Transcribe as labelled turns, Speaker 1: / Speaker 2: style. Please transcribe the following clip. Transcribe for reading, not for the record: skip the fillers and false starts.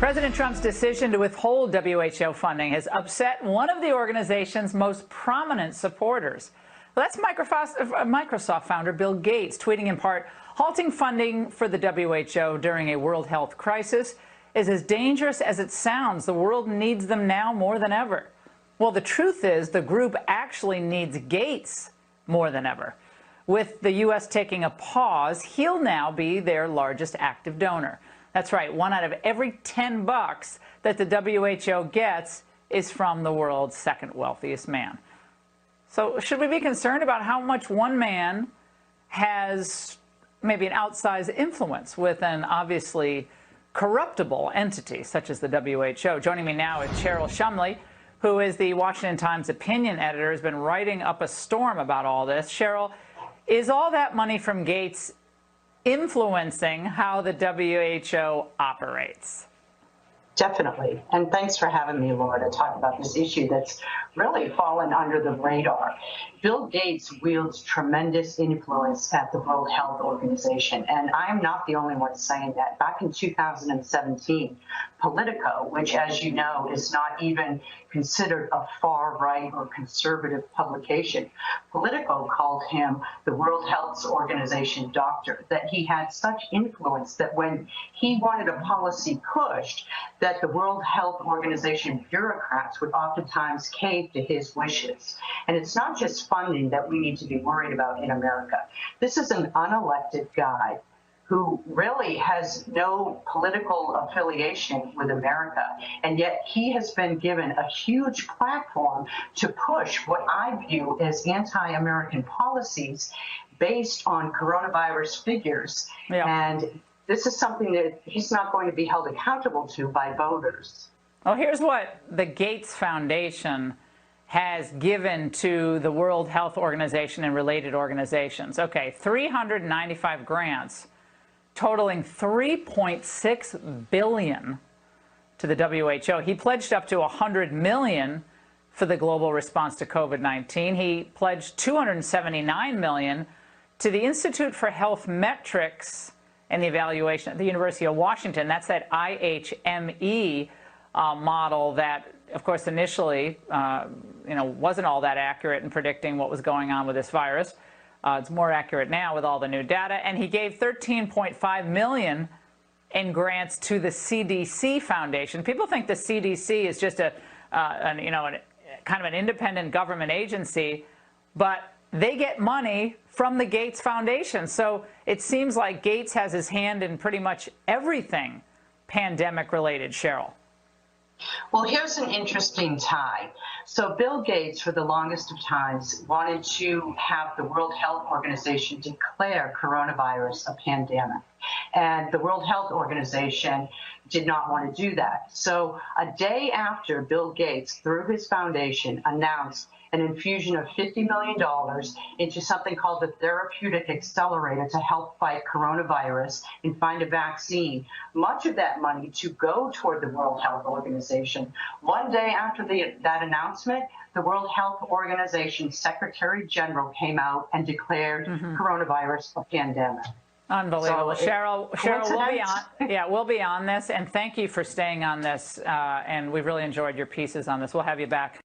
Speaker 1: President Trump's decision to withhold WHO funding has upset one of the organization's most prominent supporters. Well, that's Microsoft founder Bill Gates, tweeting in part, halting funding for the WHO during a world health crisis is as dangerous as it sounds. The world needs them now more than ever. Well, the truth is the group actually needs Gates more than ever. With the U.S. taking a pause, he'll now be their largest active donor. That's right, 1 out of every 10 bucks that the WHO gets is from the world's second wealthiest man. So should we be concerned about how much one man has maybe an outsized influence with an obviously corruptible entity such as the WHO? Joining me now is Cheryl Shumley, who is the Washington Times opinion editor, has been writing up a storm about all this. Cheryl, is all that money from Gates influencing how the WHO operates?
Speaker 2: Definitely. And thanks for having me, Laura, to talk about this issue that's really fallen under the radar. Bill Gates wields tremendous influence at the World Health Organization, and I'm not the only one saying that. Back in 2017, Politico, which, as you know, is not even considered a far-right or conservative publication, Politico called him the World Health Organization doctor, that he had such influence that when he wanted a policy pushed, that the World Health Organization bureaucrats would oftentimes cave to his wishes. And it's not just funding that we need to be worried about in America. This is an unelected guy who really has no political affiliation with America, and yet he has been given a huge platform to push what I view as anti-American policies based on coronavirus figures. Yeah. And this is something that he's not going to be held accountable to by voters.
Speaker 1: Well, here's what the Gates Foundation has given to the World Health Organization and related organizations. Okay, 395 grants totaling $3.6 billion to the WHO. He pledged up to $100 million for the global response to COVID-19. He pledged $279 million to the Institute for Health Metrics and the Evaluation at the University of Washington. That's that IHME model that, of course, initially wasn't all that accurate in predicting what was going on with this virus. It's more accurate now with all the new data. And he gave $13.5 million in grants to the CDC Foundation. People think the CDC is just kind of an independent government agency, but they get money from the Gates Foundation. So it seems like Gates has his hand in pretty much everything pandemic-related, Cheryl.
Speaker 2: Well, here's an interesting tie. So Bill Gates, for the longest of times, wanted to have the World Health Organization declare coronavirus a pandemic. And the World Health Organization did not want to do that. So a day after Bill Gates, through his foundation, announced an infusion of $50 million into something called the Therapeutic Accelerator to help fight coronavirus and find a vaccine, much of that money to go toward the World Health Organization. One day after that announcement, the World Health Organization Secretary General came out and declared coronavirus a pandemic.
Speaker 1: Unbelievable. So Cheryl, we'll be on. Yeah, we'll be on this, and thank you for staying on this. And we've really enjoyed your pieces on this. We'll have you back.